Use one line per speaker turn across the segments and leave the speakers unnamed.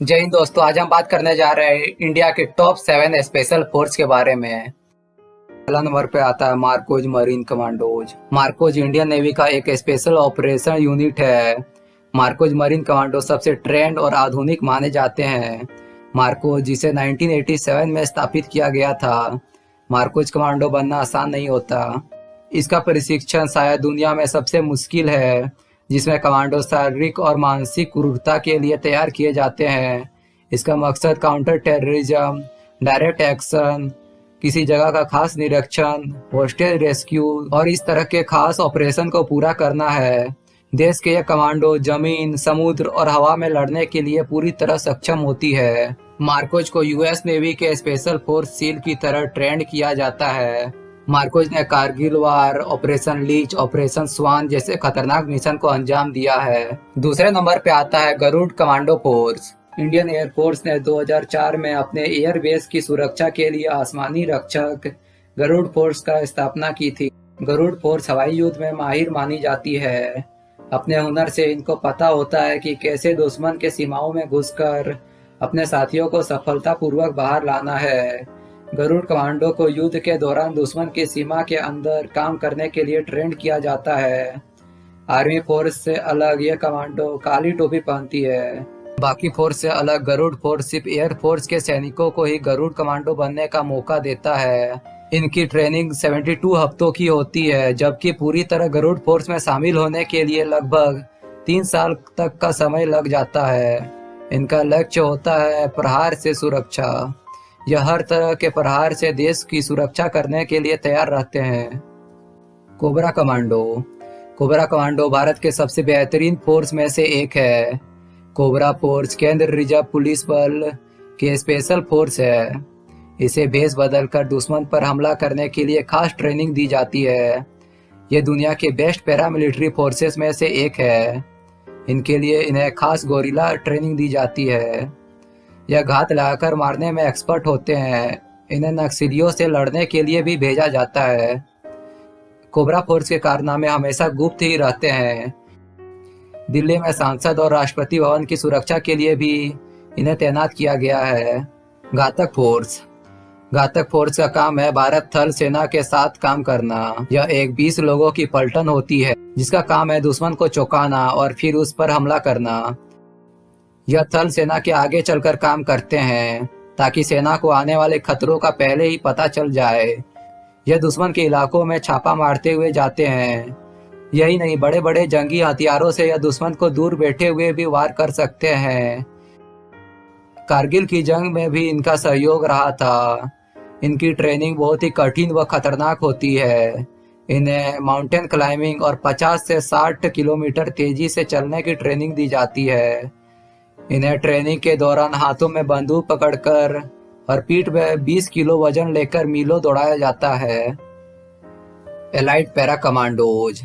जय हिंद दोस्तों, आज हम बात करने जा रहे हैं इंडिया के टॉप 7 स्पेशल फोर्स के बारे में। पहला नंबर पे आता है Marcos marine commandos. Marcos Indian navy का एक स्पेशल ऑपरेशन यूनिट है। मार्कोज मरीन कमांडो सबसे ट्रेंड और आधुनिक माने जाते हैं। मार्कोज जिसे 1987 में स्थापित किया गया था। मार्कोज कमांडो बनना आसान नहीं होता। इसका प्रशिक्षण शायद दुनिया में सबसे मुश्किल है, जिसमें कमांडो शारीरिक और मानसिक क्रूरता के लिए तैयार किए जाते हैं। इसका मकसद काउंटर टेररिज्म, डायरेक्ट एक्शन, किसी जगह का खास निरीक्षण, होस्टेज रेस्क्यू और इस तरह के खास ऑपरेशन को पूरा करना है। देश के ये कमांडो जमीन, समुद्र और हवा में लड़ने के लिए पूरी तरह सक्षम होती है। मार्कोज को यूएस नेवी के स्पेशल फोर्स सील की तरह ट्रेंड किया जाता है। मार्कोज ने कारगिल वार, ऑपरेशन लीच, ऑपरेशन स्वान जैसे खतरनाक मिशन को अंजाम दिया है। दूसरे नंबर पे आता है Garud commando force. Indian air force ने 2004 में अपने एयरबेस की सुरक्षा के लिए आसमानी रक्षक गरुड़ फोर्स का स्थापना की थी। गरुड़ फोर्स हवाई युद्ध में माहिर मानी जाती है। अपने हुनर से इनको पता होता है कि कैसे दुश्मन के सीमाओं में घुसकर अपने साथियों को सफलतापूर्वक बाहर लाना है। गरुड़ कमांडो को युद्ध के दौरान दुश्मन की सीमा के अंदर काम करने के लिए ट्रेंड किया जाता है। आर्मी फोर्स से अलग ये कमांडो काली टोपी पहनती है। बाकी फोर्स से अलग गरुड़ फोर्स सिर्फ एयर फोर्स के सैनिकों को ही गरुड़ कमांडो बनने का मौका देता है। इनकी ट्रेनिंग 72 हफ्तों की होती है, जबकि पूरी तरह गरुड़ फोर्स में शामिल होने के लिए लगभग 3 साल तक का समय लग जाता है। इनका लक्ष्य होता है प्रहार से सुरक्षा। यह हर तरह के प्रहार से देश की सुरक्षा करने के लिए तैयार रहते हैं। Cobra commando. Cobra commando Bharat के सबसे बेहतरीन फोर्स में से एक है। कोबरा फोर्स केंद्र रिजर्व पुलिस बल के स्पेशल फोर्स है। इसे भेष बदलकर दुश्मन पर हमला करने के लिए खास ट्रेनिंग दी जाती है। यह दुनिया के बेस्ट पैरामिलिट्री फोर्सेस में से एक है। इनके लिए इन्हें खास गोरिल्ला ट्रेनिंग दी जाती है। यह घात लगाकर मारने में एक्सपर्ट होते हैं। इन्हें नक्सलियों से लड़ने के लिए भी भेजा जाता है। कोबरा फोर्स के कारनामे हमेशा गुप्त ही रहते हैं। दिल्ली में सांसद और राष्ट्रपति भवन की सुरक्षा के लिए भी इन्हें तैनात किया गया है। घातक फोर्स। घातक फोर्स का काम है भारत थल सेना के साथ काम करना। यह एक 20 लोगों की पलटन होती है, जिसका काम है दुश्मन को चौंकाना और फिर उस पर हमला करना। यह थल सेना के आगे चलकर काम करते हैं, ताकि सेना को आने वाले खतरों का पहले ही पता चल जाए। यह दुश्मन के इलाकों में छापा मारते हुए जाते हैं। यही नहीं, बड़े बड़े जंगी हथियारों से यह दुश्मन को दूर बैठे हुए भी वार कर सकते हैं। कारगिल की जंग में भी इनका सहयोग रहा था। इनकी ट्रेनिंग बहुत ही कठिन व खतरनाक होती है। इन्हें माउंटेन क्लाइंबिंग और 50 से 60 किलोमीटर तेजी से चलने की ट्रेनिंग दी जाती है। इन्हें ट्रेनिंग के दौरान हाथों में बंदूक पकड़कर और पीठ में 20 किलो वजन लेकर मीलों दौड़ाया जाता है। Elite para commandos.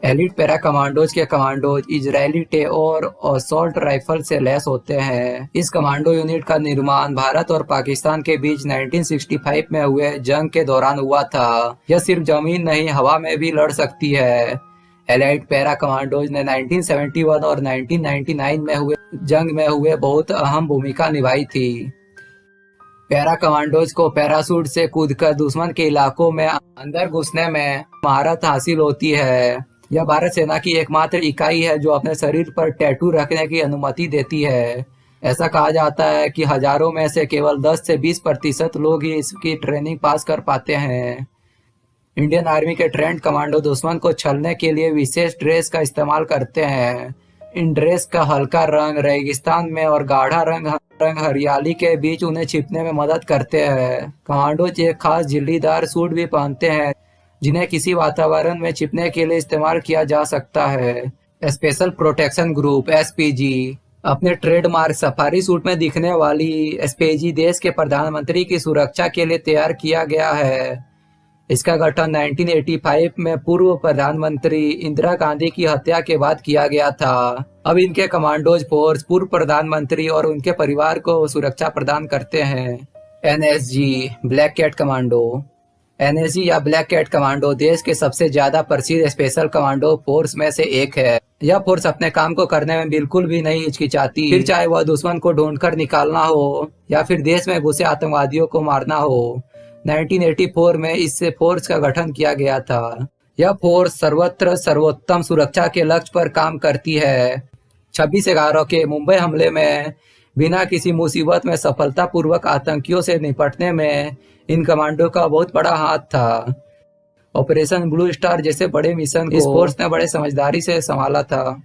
Elite para commandos के कमांडोज इजरायली टेओर और असॉल्ट राइफल से लैस होते हैं। इस कमांडो यूनिट का निर्माण भारत और पाकिस्तान के बीच 1965 में हुए जंग के दौरान हुआ था। यह सिर्फ जमीन नहीं, हवा में भी लड़ सकती है। एलाइट पैरा कमांडोज ने 1971 और 1999 में हुए जंग में बहुत अहम भूमिका निभाई थी। पैरा कमांडोज को पैराशूट से कूदकर दुश्मन के इलाकों में अंदर घुसने में महारत हासिल होती है। यह भारत सेना की एकमात्र इकाई है जो अपने शरीर पर टैटू रखने की अनुमति देती है। ऐसा कहा जाता है कि हजारों में से केवल 10 से 20% लोग ही इसकी ट्रेनिंग पास कर पाते हैं। इंडियन आर्मी के ट्रेंड कमांडो दुश्मन को छलने के लिए विशेष ड्रेस का इस्तेमाल करते हैं। इन ड्रेस का हल्का रंग रेगिस्तान में और गाढ़ा रंग हरियाली के बीच उन्हें छिपने में मदद करते हैं। कमांडोज एक खास झिल्लीदार सूट भी पहनते हैं, जिन्हें किसी वातावरण में छिपने के लिए इस्तेमाल किया जा सकता है। Special protection group SPG. अपने ट्रेडमार्क सफारी सूट में दिखने वाली एसपीजी देश के प्रधानमंत्री की सुरक्षा के लिए तैयार किया गया है। इसका गठन 1985 में पूर्व प्रधानमंत्री इंदिरा गांधी की हत्या के बाद किया गया था। अब इनके कमांडोज फोर्स पूर्व प्रधानमंत्री और उनके परिवार को सुरक्षा प्रदान करते हैं। NSG black cat commando. NSG या ब्लैक कैट कमांडो देश के सबसे ज्यादा प्रसिद्ध स्पेशल कमांडो फोर्स में से एक है। यह फोर्स अपने काम को करने में बिल्कुल भी नहीं हिचकिचाती, फिर चाहे वह दुश्मन को ढूंढकर निकालना हो या फिर देश में घुसे आतंकवादियों को मारना हो। 1984 में इस फोर्स का गठन किया गया था। यह फोर्स सर्वत्र सर्वोत्तम सुरक्षा के लक्ष्य पर काम करती है। 26/11 के मुंबई हमले में बिना किसी मुसीबत में सफलतापूर्वक आतंकियों से निपटने में इन कमांडो का बहुत बड़ा हाथ था। ऑपरेशन ब्लू स्टार जैसे बड़े मिशन को इस फोर्स ने बड़े समझदारी से संभाला था।